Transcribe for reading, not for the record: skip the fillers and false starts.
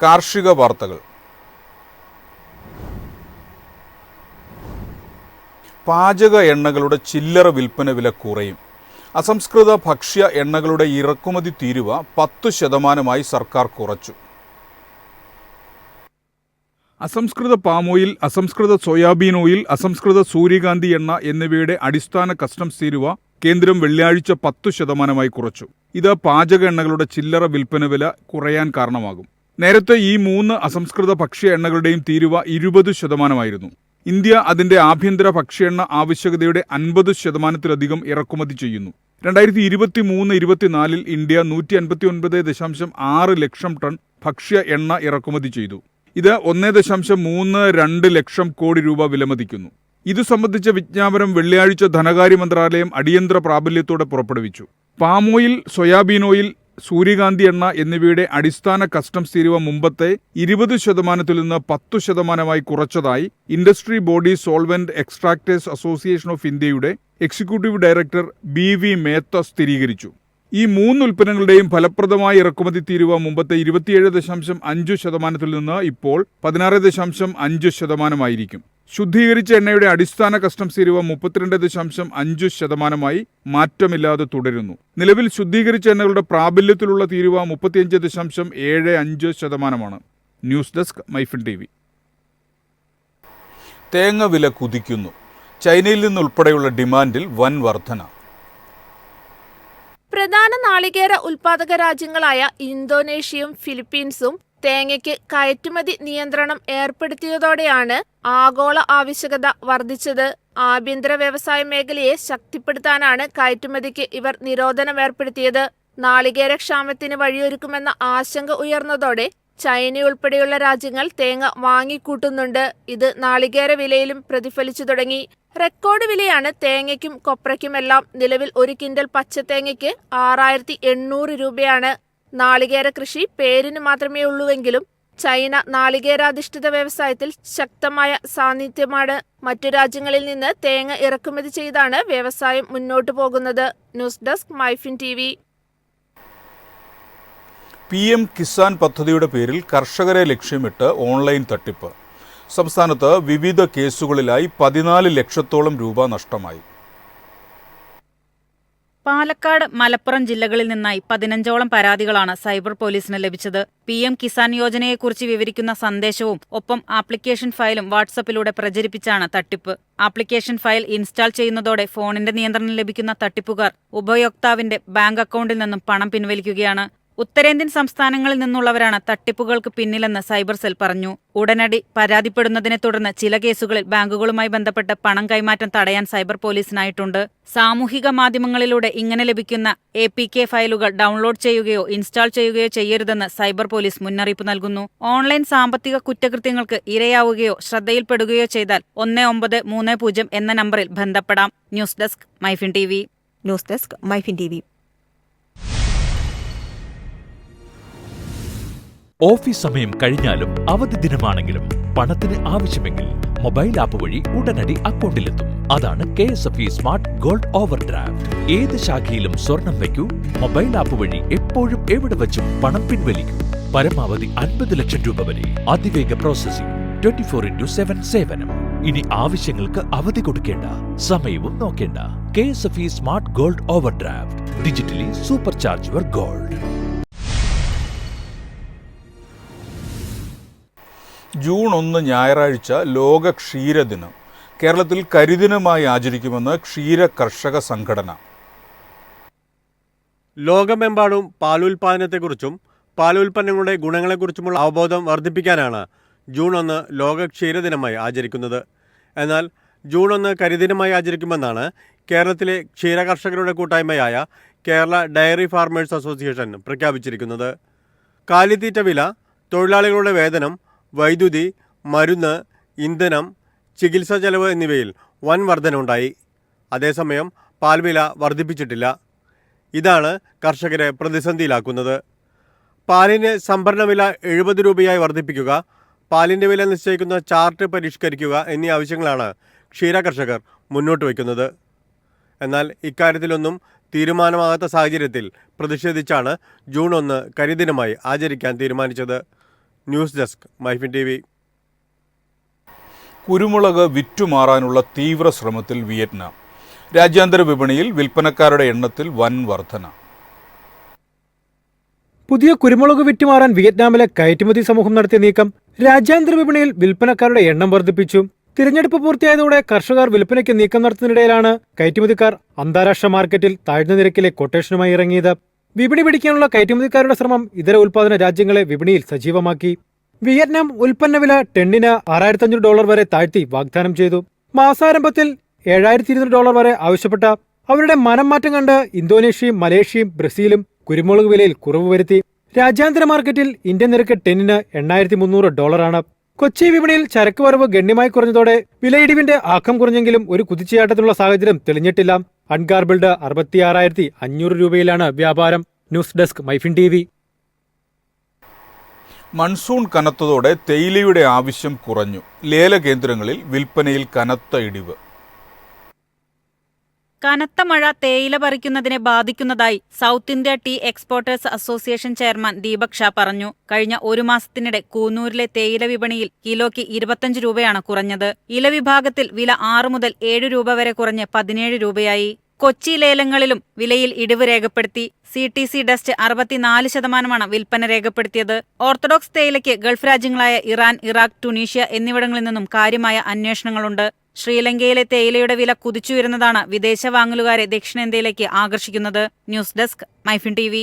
കാർഷിക വാർത്തകൾ. പാചക എണ്ണകളുടെ ചില്ലറ വിൽപ്പന വില കുറയും. അസംസ്കൃത ഭക്ഷ്യ എണ്ണകളുടെ ഇറക്കുമതി തീരുവ 10% സർക്കാർ കുറച്ചു. അസംസ്കൃത പാം ഓയിൽ, അസംസ്കൃത സോയാബീൻ ഓയിൽ, അസംസ്കൃത സൂര്യകാന്തി എണ്ണ എന്നിവയുടെ അടിസ്ഥാന കസ്റ്റംസ് തീരുവ കേന്ദ്രം വെള്ളിയാഴ്ച 10% കുറച്ചു. ഇത് പാചക എണ്ണകളുടെ ചില്ലറ വിൽപ്പന വില കുറയാൻ കാരണമാകും. നേരത്തെ ഈ 3 അസംസ്കൃത ഭക്ഷ്യ എണ്ണകളുടെയും തീരുവ 20% ഇന്ത്യ അതിന്റെ ആഭ്യന്തര ഭക്ഷ്യ എണ്ണ ആവശ്യകതയുടെ 50%-ലധികം ഇറക്കുമതി ചെയ്യുന്നു. 2023-24 ഇന്ത്യ 159.6 ലക്ഷം ടൺ ഭക്ഷ്യ എണ്ണ ഇറക്കുമതി ചെയ്തു. ഇത് 1.32 ലക്ഷം കോടി രൂപ വിലമതിക്കുന്നു. ഇതു സംബന്ധിച്ച വിജ്ഞാപനം വെള്ളിയാഴ്ച ധനകാര്യ മന്ത്രാലയം അടിയന്തര പ്രാബല്യത്തോടെ പുറപ്പെടുവിച്ചു. പാം ഓയിൽ, സോയാബീൻ ഓയിൽ, സൂര്യകാന്തി എണ്ണ എന്നിവയുടെ അടിസ്ഥാന കസ്റ്റംസ് തീരുവ മുമ്പത്തെ 20%-ൽ നിന്ന് 10% കുറച്ചതായി industry body solvent extractors association of ഇന്ത്യയുടെ എക്സിക്യൂട്ടീവ് ഡയറക്ടർ BV മേത്ത സ്ഥിരീകരിച്ചു. ഈ 3 ഉൽപ്പന്നങ്ങളുടെയും ഫലപ്രദമായ ഇറക്കുമതി തീരുവ മുമ്പത്തെ 27.5%-ൽ നിന്ന് ഇപ്പോൾ 16.5% ശുദ്ധീകരിച്ച എണ്ണയുടെ അടിസ്ഥാന കസ്റ്റംസ് തീരുവ 32.5% മാറ്റമില്ലാതെ തുടരുന്നു. നിലവിൽ ശുദ്ധീകരിച്ച എണ്ണകളുടെ പ്രാബല്യത്തിലുള്ള തീരുവ 35.75%. News desk MyFin TV. തേങ്ങ വില കുതിക്കുന്നു. ചൈനയിൽ നിന്നുൾപ്പെടെയുള്ള ഡിമാൻഡിൽ വൻ വർധന. പ്രധാന നാളികേര ഉൽപാദക രാജ്യങ്ങളായ ഇന്തോനേഷ്യയും ഫിലിപ്പീൻസും തേങ്ങയ്ക്ക് കയറ്റുമതി നിയന്ത്രണം ഏർപ്പെടുത്തിയതോടെയാണ് ആഗോള ആവശ്യകത വർദ്ധിച്ചത്. ആഭ്യന്തര വ്യവസായ മേഖലയെ ശക്തിപ്പെടുത്താനാണ് കയറ്റുമതിക്ക് ഇവർ നിരോധനം ഏർപ്പെടുത്തിയത്. നാളികേര ക്ഷാമത്തിന് വഴിയൊരുക്കുമെന്ന ആശങ്ക ഉയർന്നതോടെ ചൈനയുൾപ്പെടെയുള്ള രാജ്യങ്ങൾ തേങ്ങ വാങ്ങിക്കൂട്ടുന്നുണ്ട്. ഇത് നാളികേര വിലയിലും പ്രതിഫലിച്ചു തുടങ്ങി. റെക്കോർഡ് വിലയാണ് തേങ്ങയ്ക്കും കൊപ്രയ്ക്കുമെല്ലാം. നിലവിൽ 1 കിൻഡൽ പച്ചത്തേങ്ങയ്ക്ക് 6800 രൂപയാണ്. നാളികേര കൃഷി പേരിന് മാത്രമേ ഉള്ളൂവെങ്കിലും ചൈന നാളികേരാധിഷ്ഠിത വ്യവസായത്തിൽ ശക്തമായ സാന്നിധ്യമാണ്. മറ്റു രാജ്യങ്ങളിൽ നിന്ന് തേങ്ങ ഇറക്കുമതി ചെയ്താണ് വ്യവസായം മുന്നോട്ടു പോകുന്നത്. News desk MyFin TV. PM Kisan പദ്ധതിയുടെ പേരിൽ കർഷകരെ ലക്ഷ്യമിട്ട് ഓൺലൈൻ തട്ടിപ്പ്. സംസ്ഥാനത്ത് വിവിധ കേസുകളിലായി 14 ലക്ഷത്തോളം രൂപ നഷ്ടമായി. പാലക്കാട്, മലപ്പുറം ജില്ലകളിൽ നിന്നായി 15ഓളം പരാതികളാണ് സൈബർ പോലീസിന് ലഭിച്ചത്. PM കിസാൻ യോജനയെക്കുറിച്ച് വിവരിക്കുന്ന സന്ദേശവും ഒപ്പം ആപ്ലിക്കേഷൻ ഫയലും വാട്സപ്പിലൂടെ പ്രചരിപ്പിച്ചാണ് തട്ടിപ്പ്. ആപ്ലിക്കേഷൻ ഫയൽ ഇൻസ്റ്റാൾ ചെയ്യുന്നതോടെ ഫോണിന്റെ നിയന്ത്രണം ലഭിക്കുന്ന തട്ടിപ്പുകാർ ഉപയോക്താവിന്റെ ബാങ്ക് അക്കൗണ്ടിൽ നിന്നും പണം പിൻവലിക്കുകയാണ്. ഉത്തരേന്ത്യൻ സംസ്ഥാനങ്ങളിൽ നിന്നുള്ളവരാണ് തട്ടിപ്പുകൾക്ക് പിന്നിലെന്ന് സൈബർ സെൽ പറഞ്ഞു. ഉടനടി പരാതിപ്പെടുന്നതിനെ തുടർന്ന് ചില കേസുകളിൽ ബാങ്കുകളുമായി ബന്ധപ്പെട്ട് പണം കൈമാറ്റം തടയാൻ സൈബർ പോലീസിനായിട്ടുണ്ട്. സാമൂഹിക മാധ്യമങ്ങളിലൂടെ ഇങ്ങനെ ലഭിക്കുന്ന APK ഫയലുകൾ ഡൗൺലോഡ് ചെയ്യുകയോ ഇൻസ്റ്റാൾ ചെയ്യുകയോ ചെയ്യരുതെന്ന് സൈബർ പോലീസ് മുന്നറിയിപ്പ് നൽകുന്നു. ഓൺലൈൻ സാമ്പത്തിക കുറ്റകൃത്യങ്ങൾക്ക് ഇരയാവുകയോ ശ്രദ്ധയിൽപ്പെടുകയോ ചെയ്താൽ 1930 എന്ന നമ്പറിൽ ബന്ധപ്പെടാം. News desk MyFin TV. Office സമയം കഴിഞ്ഞാലും അവധി ദിനമാണെങ്കിലും പണത്തിന് ആവശ്യമെങ്കിൽ മൊബൈൽ ആപ്പ് വഴി ഉടനടി അക്കൗണ്ടിലെത്തും. അതാണ് KSFE smart gold over draft. ഏത് ശാഖയിലും സ്വർണം വയ്ക്കൂ. മൊബൈൽ ആപ്പ് വഴി എപ്പോഴും എവിടെ വച്ചും പണം പിൻവലിക്കൂ. പരമാവധി 50 ലക്ഷം രൂപ വരെ. അതിവേഗ പ്രോസസിംഗ്. 24/7 സേവനം. ഇനി ആവശ്യങ്ങൾക്ക് അവധി കൊടുക്കേണ്ട, സമയവും നോക്കേണ്ട. KSFE smart gold over draft. Digitally super charge your gold. June 1 ഞായറാഴ്ച ലോക ക്ഷീരദിനം. കേരളത്തിൽ കരിദിനമായി ആചരിക്കുമെന്ന് ക്ഷീര കർഷക സംഘടന. ലോകമെമ്പാടും പാലുൽപാദനത്തെക്കുറിച്ചും പാലുൽപ്പന്നങ്ങളുടെ ഗുണങ്ങളെക്കുറിച്ചുമുള്ള അവബോധം വർദ്ധിപ്പിക്കാനാണ് ജൂൺ 1 ലോക ക്ഷീരദിനമായി ആചരിക്കുന്നത്. എന്നാൽ ജൂൺ 1 കരിദിനമായി ആചരിക്കുമെന്നാണ് കേരളത്തിലെ ക്ഷീരകർഷകരുടെ കൂട്ടായ്മയായ കേരള ഡയറി ഫാർമേഴ്സ് അസോസിയേഷൻ പ്രഖ്യാപിച്ചിരിക്കുന്നത്. കാലിത്തീറ്റ വില, തൊഴിലാളികളുടെ വേതനം, വൈദ്യുതി, മരുന്ന്, ഇന്ധനം, ചികിത്സാ ചെലവ് എന്നിവയിൽ വൻ വർധനവുണ്ടായി. അതേസമയം പാൽവില വർദ്ധിപ്പിച്ചിട്ടില്ല. ഇതാണ് കർഷകരെ പ്രതിസന്ധിയിലാക്കുന്നത്. പാലിന് സംഭരണ വില 70 രൂപയായി വർദ്ധിപ്പിക്കുക, പാലിൻ്റെ വില നിശ്ചയിക്കുന്ന ചാർട്ട് പരിഷ്കരിക്കുക എന്നീ ആവശ്യങ്ങളാണ് ക്ഷീരകർഷകർ മുന്നോട്ട് വയ്ക്കുന്നത്. എന്നാൽ ഇക്കാര്യത്തിലൊന്നും തീരുമാനമാകാത്ത സാഹചര്യത്തിൽ പ്രതിഷേധിച്ചാണ് ജൂൺ 1 കരിദിനമായി ആചരിക്കാൻ തീരുമാനിച്ചത്. News desk MyFin TV. കുരുമുളക് വിറ്റുമാറാനുള്ള തീവ്ര ശ്രമത്തിൽ വിയറ്റ്നാം. രാജ്യാന്തര വിപണിയിൽ വിൽപ്പനക്കാരുടെ എണ്ണത്തിൽ വൻ വർധന. പുതിയ കുരുമുളക് വിറ്റുമാറാൻ വിയറ്റ്നാമിലെ കയറ്റുമതി സമൂഹം നടത്തിയ നീക്കം രാജ്യാന്തര വിപണിയിൽ വിൽപ്പനക്കാരുടെ എണ്ണം വർദ്ധിപ്പിച്ചു. തിരഞ്ഞെടുപ്പ് പൂർത്തിയായതോടെ കർഷകർ വിൽപ്പനയ്ക്ക് നീക്കം നടത്തുന്നതിനിടയിലാണ് കയറ്റുമതിക്കാർ അന്താരാഷ്ട്ര മാർക്കറ്റിൽ താഴ്ന്ന നിരക്കിലെ കൊട്ടേഷനുമായി ഇറങ്ങിയത്. വിപണി പിടിക്കാനുള്ള കയറ്റുമതിക്കാരുടെ ശ്രമം ഇതര ഉൽപ്പാദന രാജ്യങ്ങളെ വിപണിയിൽ സജീവമാക്കി. വിയറ്റ്നാം ഉൽപ്പന്ന വില ടണ്ണിന് $6,500 വരെ താഴ്ത്തി വാഗ്ദാനം ചെയ്തു. മാസാരംഭത്തിൽ $7,200 വരെ ആവശ്യപ്പെട്ട അവരുടെ മനം മാറ്റം കണ്ട് ഇന്തോനേഷ്യയും മലേഷ്യയും ബ്രസീലും കുരുമുളക് വിലയിൽ കുറവ് വരുത്തി. രാജ്യാന്തര മാർക്കറ്റിൽ ഇന്ത്യൻ നിരക്ക് ടണ്ണിന് $8,300 ആണ്. കൊച്ചി വിപണിയിൽ ചരക്ക് വരവ് ഗണ്യമായി കുറഞ്ഞതോടെ വിലയിടിവിന്റെ ആക്കം കുറഞ്ഞെങ്കിലും ഒരു കുതിച്ചുചാട്ടത്തിനുള്ള സാഹചര്യം തെളിഞ്ഞിട്ടില്ല. അൺഗാർബിൾഡ് 66,500 രൂപയിലാണ് വ്യാപാരം. News desk MyFin TV. Monsoon കനത്തതോടെ തേയിലയുടെ ആവശ്യം കുറഞ്ഞു. ലേലകേന്ദ്രങ്ങളിൽ വിൽപ്പനയിൽ കനത്ത ഇടിവ്. കനത്ത മഴ തേയില പറിക്കുന്നതിനെ ബാധിക്കുന്നതായി South India tea exporters association chairman Deepak Shah പറഞ്ഞു. കഴിഞ്ഞ ഒരു മാസത്തിനിടെ കൂന്നൂരിലെ തേയില വിപണിയിൽ കിലോയ്ക്ക് 25 രൂപയാണ് കുറഞ്ഞത്. ഇല വിഭാഗത്തിൽ വില 6 മുതൽ 7 രൂപ വരെ കുറഞ്ഞ് 17 രൂപയായി. കൊച്ചി ലേലങ്ങളിലും വിലയിൽ ഇടിവ് രേഖപ്പെടുത്തി. CTC ഡസ്റ്റ് 64% വിൽപ്പന രേഖപ്പെടുത്തിയത്. ഓർത്തഡോക്സ് തേയിലയ്ക്ക് ഗൾഫ് രാജ്യങ്ങളായ ഇറാൻ, ഇറാഖ്, ടുണീഷ്യ എന്നിവിടങ്ങളിൽ നിന്നും കാര്യമായ അന്വേഷണങ്ങളുണ്ട്. ശ്രീലങ്കയിലെ തേയിലയുടെ വില കുതിച്ചുയരുന്നതാണ് വിദേശ വാങ്ങലുകാരെ ദക്ഷിണേന്ത്യയിലേക്ക് ആകർഷിക്കുന്നത്. News desk MyFin TV.